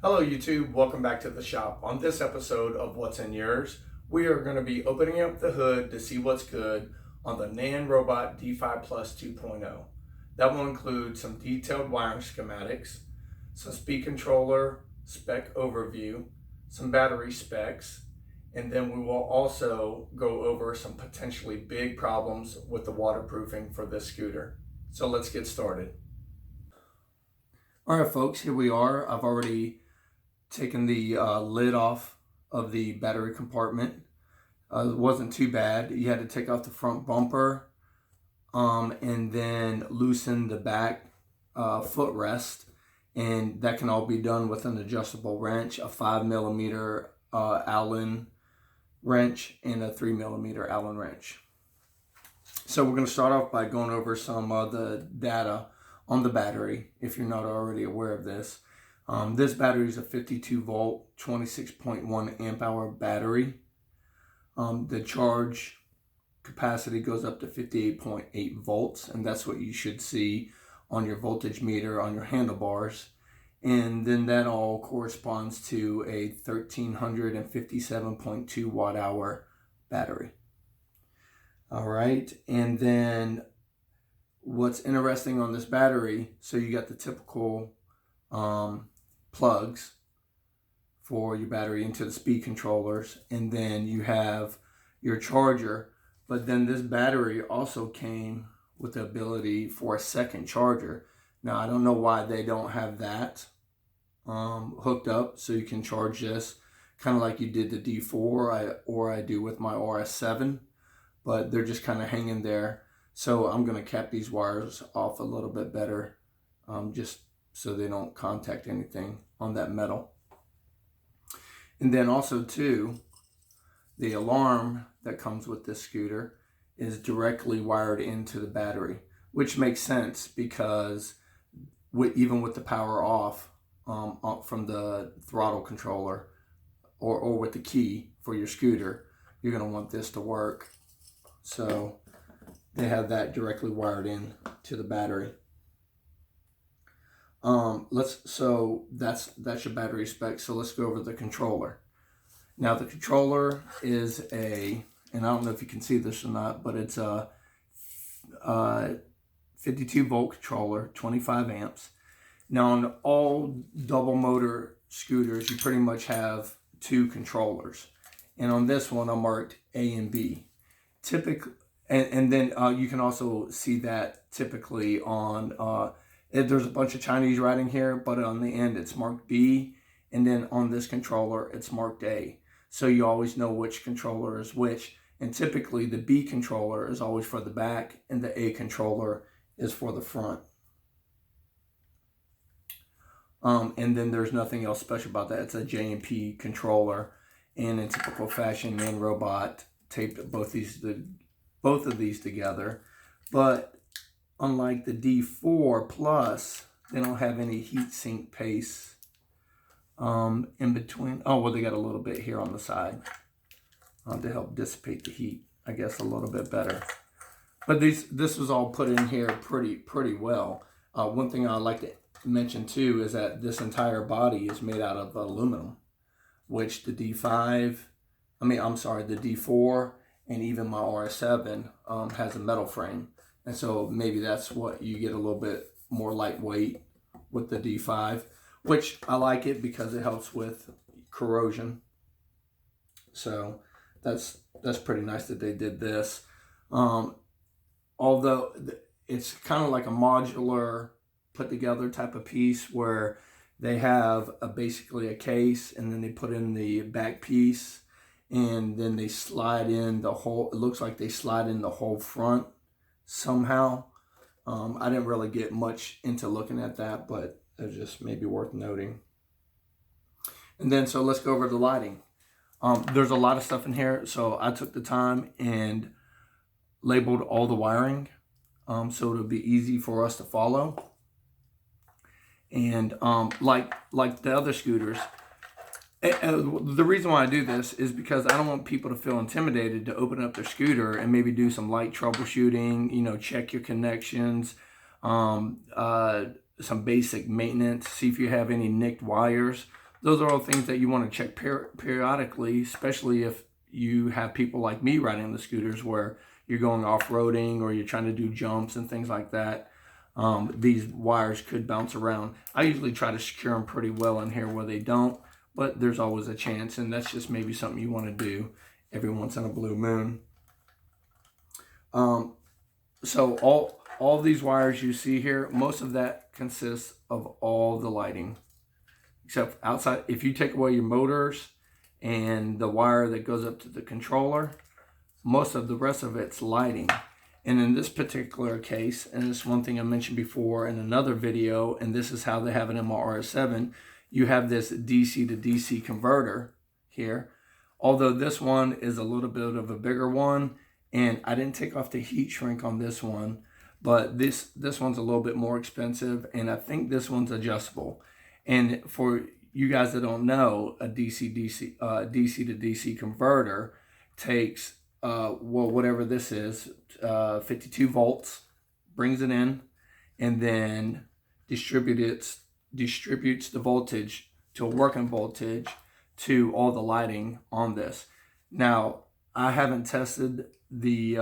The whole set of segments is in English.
Hello YouTube, welcome back to the shop. On this episode of What's in Yours, we are going to be opening up the hood to see what's good on the Nanrobot D5 Plus 2.0. That will include some detailed wiring schematics, some speed controller spec overview, some battery specs, and then we will also go over some potentially big problems with the waterproofing for this scooter. So let's get started. All right folks, here we are. I've already taken the lid off of the battery compartment. It wasn't too bad. You had to take off the front bumper and then loosen the back footrest, and that can all be done with an adjustable wrench, a 5mm Allen wrench and a 3mm Allen wrench. So we're going to start off by going over some of the data on the battery, if you're not already aware of this. This battery is a 52 volt, 26.1 amp hour battery. The charge capacity goes up to 58.8 volts, and that's what you should see on your voltage meter on your handlebars. And then that all corresponds to a 1357.2 watt hour battery. All right, and then what's interesting on this battery, so you got the typical plugs for your battery into the speed controllers, and then you have your charger, but then this battery also came with the ability for a second charger. Now I don't know why they don't have that hooked up so you can charge this kind of like you did the D4 or I do with my RS7, but they're just kind of hanging there. So I'm going to cap these wires off a little bit better, just so they don't contact anything on that metal. And then also too, the alarm that comes with this scooter is directly wired into the battery, which makes sense because even with the power off from the throttle controller or with the key for your scooter, you're going to want this to work. So they have that directly wired in to the battery. So that's your battery spec. So let's go over the controller. Now the controller is and I don't know if you can see this or not, but it's a 52 volt controller, 25 amps. Now on all double motor scooters, you pretty much have two controllers. And on this one, I marked A and B. Typically, and then you can also see that typically on, there's a bunch of Chinese writing here, but on the end it's marked B, and then on this controller it's marked A. So you always know which controller is which, and typically the B controller is always for the back and the A controller is for the front. And then there's nothing else special about that. It's a J&P controller, and in typical fashion, Nanrobot taped both of these together. But unlike the D4 Plus, they don't have any heat sink paste in between. Oh, well, they got a little bit here on the side to help dissipate the heat, I guess, a little bit better. But this was all put in here pretty well. One thing I'd like to mention too is that this entire body is made out of aluminum, which the D4 and even my RS7 has a metal frame. And so maybe that's what you get a little bit more lightweight with the D5, which I like it because it helps with corrosion. So that's pretty nice that they did this. Although it's kind of like a modular put together type of piece where they have basically a case, and then they put in the back piece, and then they slide in the whole, it looks like they slide in the whole front somehow. I didn't really get much into looking at that, but it's just maybe worth noting. And then, so let's go over the lighting. There's a lot of stuff in here, so I took the time and labeled all the wiring so it'll be easy for us to follow. And like the other scooters, the reason why I do this is because I don't want people to feel intimidated to open up their scooter and maybe do some light troubleshooting, check your connections, some basic maintenance, see if you have any nicked wires. those are all things that you want to check periodically, especially if you have people like me riding the scooters where you're going off-roading or you're trying to do jumps and things like that. These wires could bounce around. I usually try to secure them pretty well in here where they don't, but there's always a chance, and that's just maybe something you want to do every once in a blue moon. So all these wires you see here, most of that consists of all the lighting. Except outside, if you take away your motors and the wire that goes up to the controller, most of the rest of it's lighting. And in this particular case, and this is one thing I mentioned before in another video, and this is how they have it in my RS7, you have this DC to DC converter here. Although this one is a little bit of a bigger one, and I didn't take off the heat shrink on this one, but this one's a little bit more expensive, and I think this one's adjustable. And for you guys that don't know, a DC to DC converter takes whatever this is, 52 volts, brings it in, and then distributes the voltage to a working voltage to all the lighting on this. Now, I haven't tested the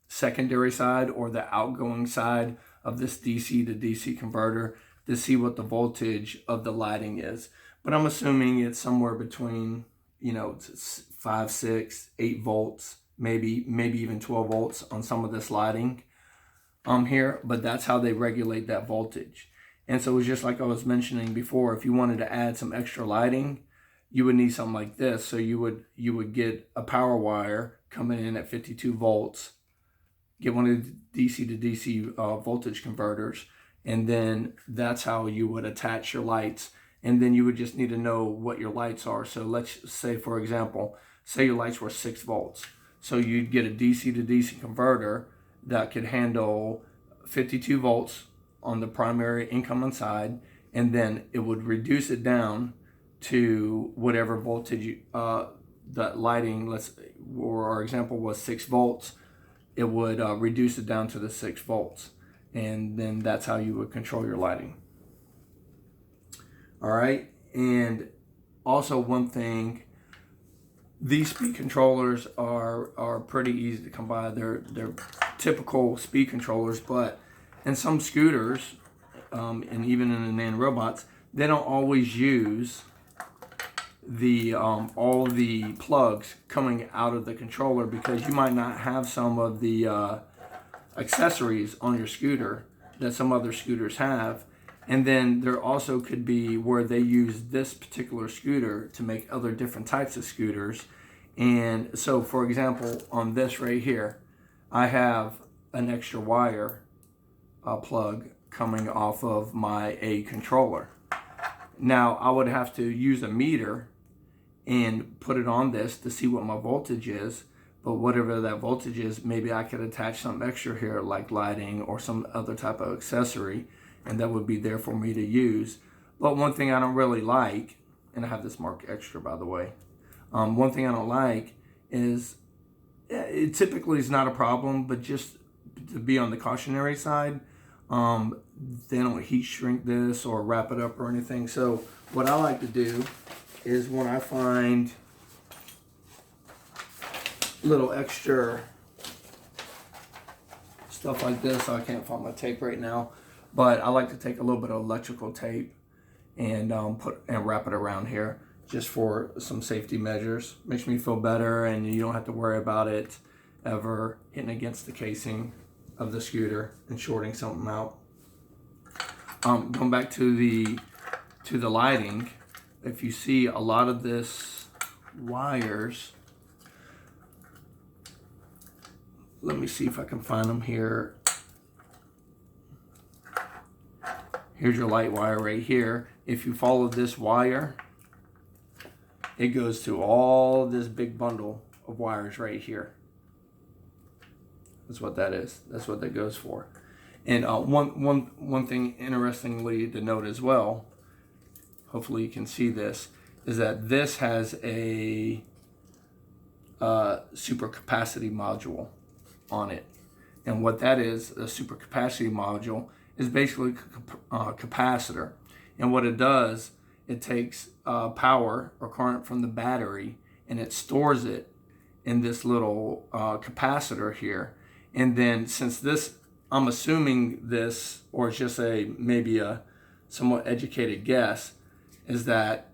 secondary side or the outgoing side of this DC to DC converter to see what the voltage of the lighting is, but I'm assuming it's somewhere between 5, 6, 8 volts, maybe even 12 volts on some of this lighting here, but that's how they regulate that voltage. And so it's just like I was mentioning before, if you wanted to add some extra lighting, you would need something like this. So you would get a power wire coming in at 52 volts, get one of the DC to DC voltage converters, and then that's how you would attach your lights. And then you would just need to know what your lights are. So let's say, for example, say your lights were 6 volts. So you'd get a DC to DC converter that could handle 52 volts on the primary incoming side, and then it would reduce it down to whatever voltage that lighting, or our example was 6 volts, it would reduce it down to the 6 volts. And then that's how you would control your lighting. All right, and also one thing, these speed controllers are pretty easy to come by. They're typical speed controllers, but in some scooters, and even in the Nanrobots, they don't always use the all the plugs coming out of the controller, because you might not have some of the accessories on your scooter that some other scooters have. And then there also could be where they use this particular scooter to make other different types of scooters. And so, for example, on this right here, I have an extra wire plug coming off of my A controller. Now, I would have to use a meter and put it on this to see what my voltage is. But whatever that voltage is, maybe I could attach something extra here, like lighting or some other type of accessory, and that would be there for me to use. But one thing I don't really like, and I have this marked extra, by the way. One thing I don't like is, it typically is not a problem, but just to be on the cautionary side, they don't heat shrink this or wrap it up or anything. So what I like to do is, when I find little extra stuff like this, I can't find my tape right now, but I like to take a little bit of electrical tape and wrap it around here, just for some safety measures. Makes me feel better, and you don't have to worry about it ever hitting against the casing of the scooter and shorting something out. Going back to the lighting, if you see a lot of this wires, let me see if I can find them here. Here's your light wire right here. If you follow this wire, it goes to all this big bundle of wires right here. That's what that is. That's what that goes for. And one thing interestingly to note as well, hopefully you can see this, is that this has a supercapacitor module on it. And what that is, a supercapacitor module, is basically a capacitor. And what it does it takes power or current from the battery and it stores it in this little capacitor here. And then since this, I'm assuming this, or it's just maybe a somewhat educated guess, is that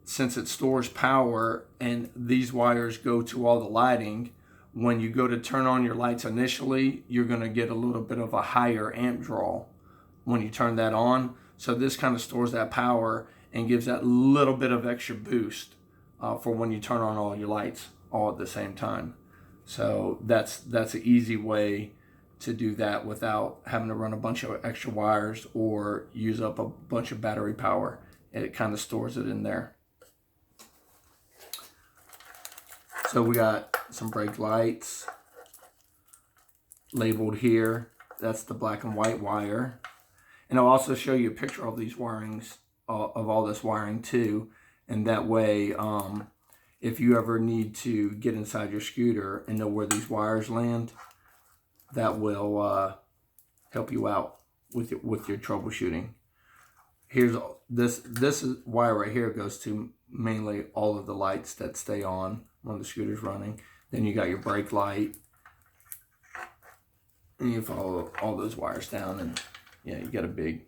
since it stores power and these wires go to all the lighting, when you go to turn on your lights initially, you're going to get a little bit of a higher amp draw when you turn that on. So this kind of stores that power and gives that little bit of extra boost for when you turn on all your lights all at the same time. So that's an easy way to do that without having to run a bunch of extra wires or use up a bunch of battery power. It kind of stores it in there. So we got some brake lights labeled here. That's the black and white wire. And I'll also show you a picture of these wirings, of all this wiring too. And that way, if you ever need to get inside your scooter and know where these wires land, that will help you out with your troubleshooting. Here's this is wire right here goes to mainly all of the lights that stay on when the scooter's running. Then you got your brake light, and you follow all those wires down, and yeah, you got a big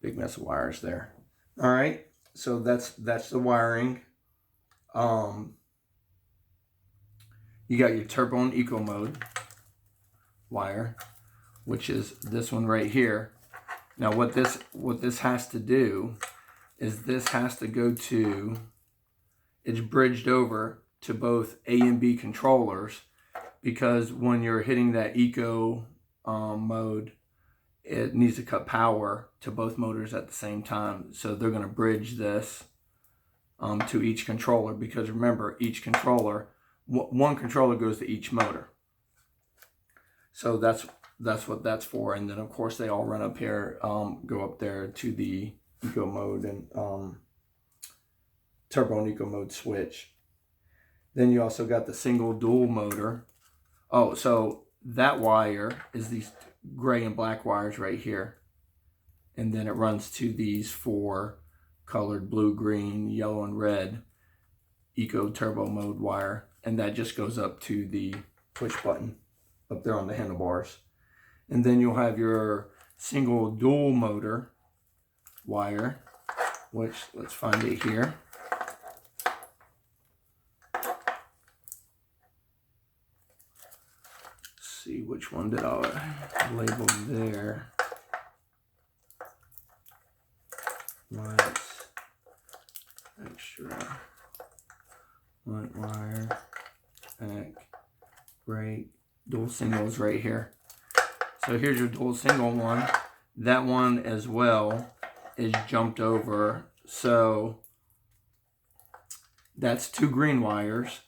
mess of wires there. All right, so that's the wiring. You got your turbo and eco mode wire, which is this one right here. Now what this has to do is this has to go to, it's bridged over to both A and B controllers, because when you're hitting that eco mode, it needs to cut power to both motors at the same time. So they're going to bridge this to each controller, because remember, each controller, one controller goes to each motor. So that's what that's for. And then of course they all run up here, go up there to the eco mode and turbo and eco mode switch. Then you also got the single dual motor. Oh, so that wire is these gray and black wires right here. And then it runs to these four colored blue, green, yellow, and red eco turbo mode wire. And that just goes up to the push button up there on the handlebars. And then you'll have your single dual motor wire, which, let's find it here. See which one did I label there. Lights, extra, light wire, back, brake, dual singles right here. So here's your dual single one. That one as well is jumped over. So that's two green wires.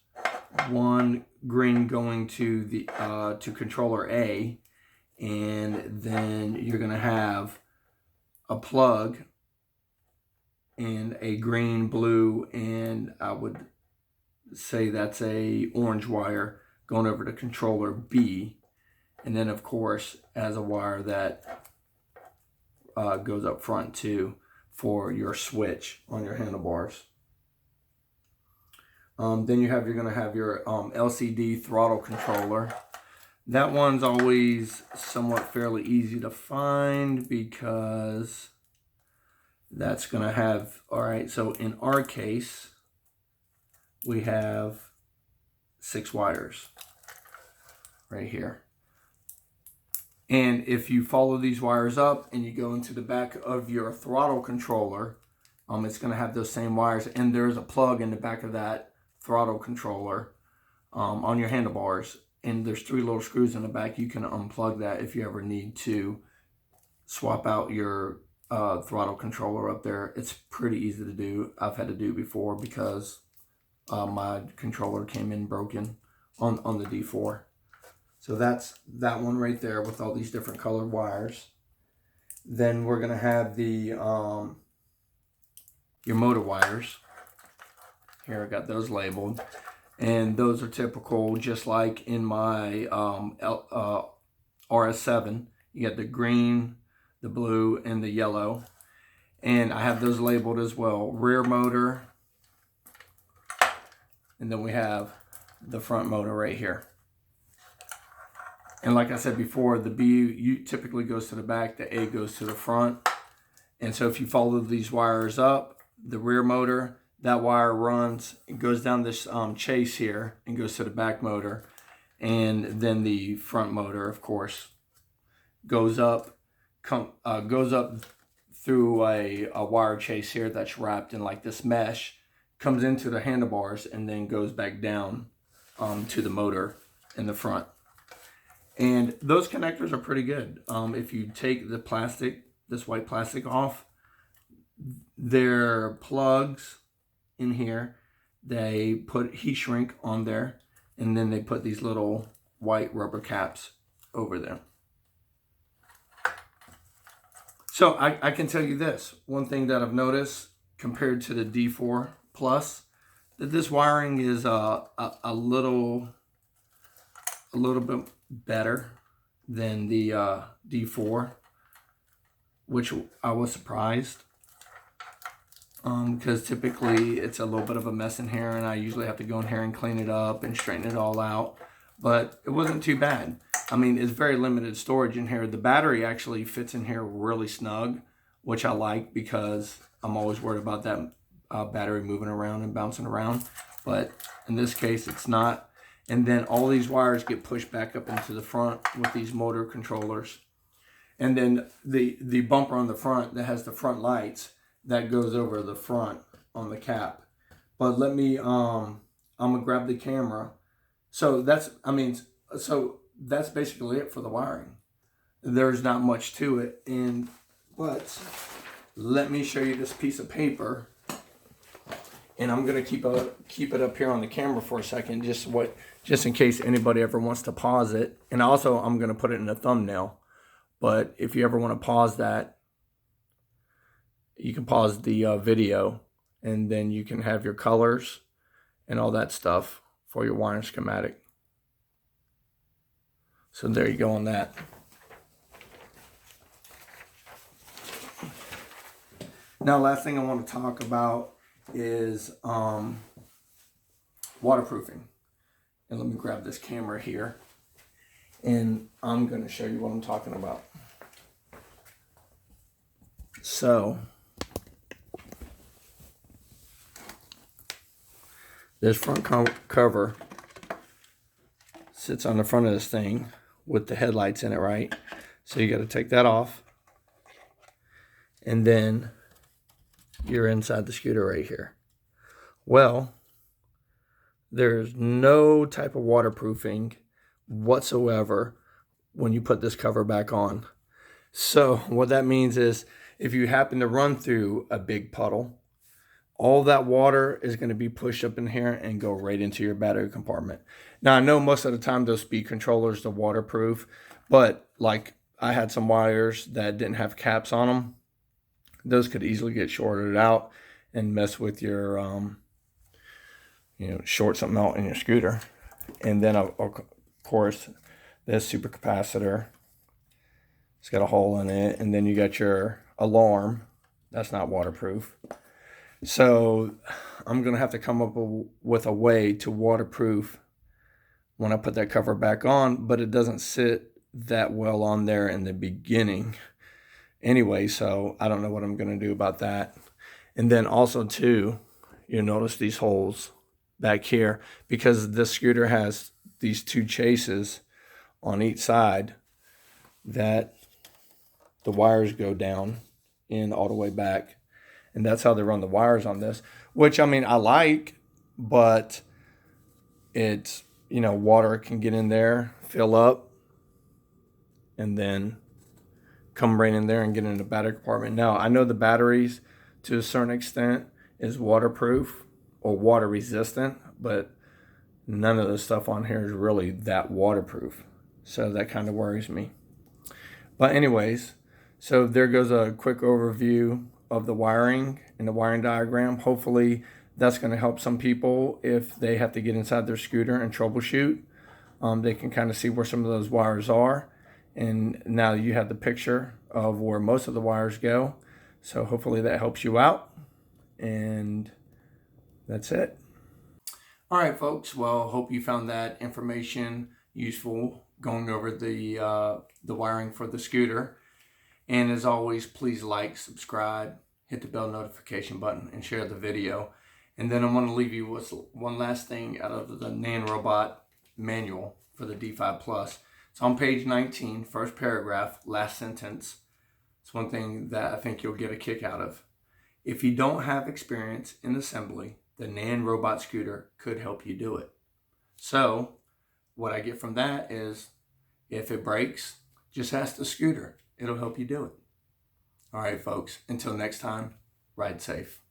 One green going to the to controller A, and then you're going to have a plug and a green, blue, and I would say that's a orange wire going over to controller B. And then of course as a wire that goes up front too for your switch on your handlebars. Then you're going to have your LCD throttle controller. That one's always somewhat fairly easy to find because that's going to have, all right, so in our case, we have 6 wires right here. And if you follow these wires up and you go into the back of your throttle controller, it's going to have those same wires, and there's a plug in the back of that throttle controller on your handlebars, and there's 3 little screws in the back. You can unplug that if you ever need to swap out your throttle controller up there. It's pretty easy to do. I've had to do before because my controller came in broken on the D4. So that's that one right there with all these different colored wires. Then we're gonna have the your motor wires. Here I got those labeled, and those are typical, just like in my RS7. You got the green, the blue, and the yellow. And I have those labeled as well. Rear motor. And then we have the front motor right here. And like I said before, the B typically goes to the back, the A goes to the front. And so if you follow these wires up, the rear motor, that wire runs, it goes down this chase here and goes to the back motor. And then the front motor, of course, goes up through a wire chase here that's wrapped in like this mesh, comes into the handlebars, and then goes back down to the motor in the front. And those connectors are pretty good. If you take the plastic, this white plastic off, they're plugs in here. They put heat shrink on there, and then they put these little white rubber caps over them. So I can tell you this, one thing that I've noticed compared to the D4 Plus, that this wiring is a little bit better than the D4, which I was surprised, because typically it's a little bit of a mess in here, and I usually have to go in here and clean it up and straighten it all out. But it wasn't too bad. I mean, it's very limited storage in here. The battery actually fits in here really snug, which I like because I'm always worried about that battery moving around and bouncing around. But in this case, it's not. And then all these wires get pushed back up into the front with these motor controllers. And then the bumper on the front that has the front lights, that goes over the front on the cap. But let me, I'm gonna grab the camera. So that's basically it for the wiring. There's not much to it. But let me show you this piece of paper. And I'm gonna keep it up here on the camera for a second, just in case anybody ever wants to pause it. And also I'm gonna put it in the thumbnail. But if you ever want to pause that, you can pause the video, and then you can have your colors and all that stuff for your wiring schematic. So there you go on that. Now, last thing I want to talk about is waterproofing. And let me grab this camera here, and I'm going to show you what I'm talking about. So this front cover sits on the front of this thing with the headlights in it, right? So you got to take that off, and then you're inside the scooter right here. Well, there's no type of waterproofing whatsoever when you put this cover back on. So what that means is, if you happen to run through a big puddle, all that water is going to be pushed up in here and go right into your battery compartment. Now, I know most of the time those speed controllers are waterproof, but like I had some wires that didn't have caps on them. Those could easily get shorted out and mess with your, short something out in your scooter. And then, of course, this supercapacitor, it's got a hole in it. And then you got your alarm. That's not waterproof. So I'm going to have to come up with a way to waterproof when I put that cover back on, but it doesn't sit that well on there in the beginning anyway, so I don't know what I'm going to do about that. And then also too, you'll notice these holes back here, because this scooter has these two chases on each side that the wires go down in all the way back. And that's how they run the wires on this, which, I mean, I like, but it's, water can get in there, fill up, and then come right in there and get in the battery compartment. Now, I know the batteries, to a certain extent, is waterproof or water resistant, but none of the stuff on here is really that waterproof. So that kind of worries me. But anyways, so there goes a quick overview of the wiring and the wiring diagram. Hopefully that's going to help some people if they have to get inside their scooter and troubleshoot. They can kind of see where some of those wires are. And now you have the picture of where most of the wires go. So hopefully that helps you out. And that's it. All right, folks. Well, hope you found that information useful going over the wiring for the scooter. And as always, please like, subscribe, hit the bell notification button, and share the video. And then I want to leave you with one last thing out of the Nanrobot manual for the D5 Plus. It's on page 19, first paragraph, last sentence. It's one thing that I think you'll get a kick out of. If you don't have experience in assembly, the Nanrobot scooter could help you do it. So what I get from that is, if it breaks, just ask the scooter. It'll help you do it. All right, folks. Until next time, ride safe.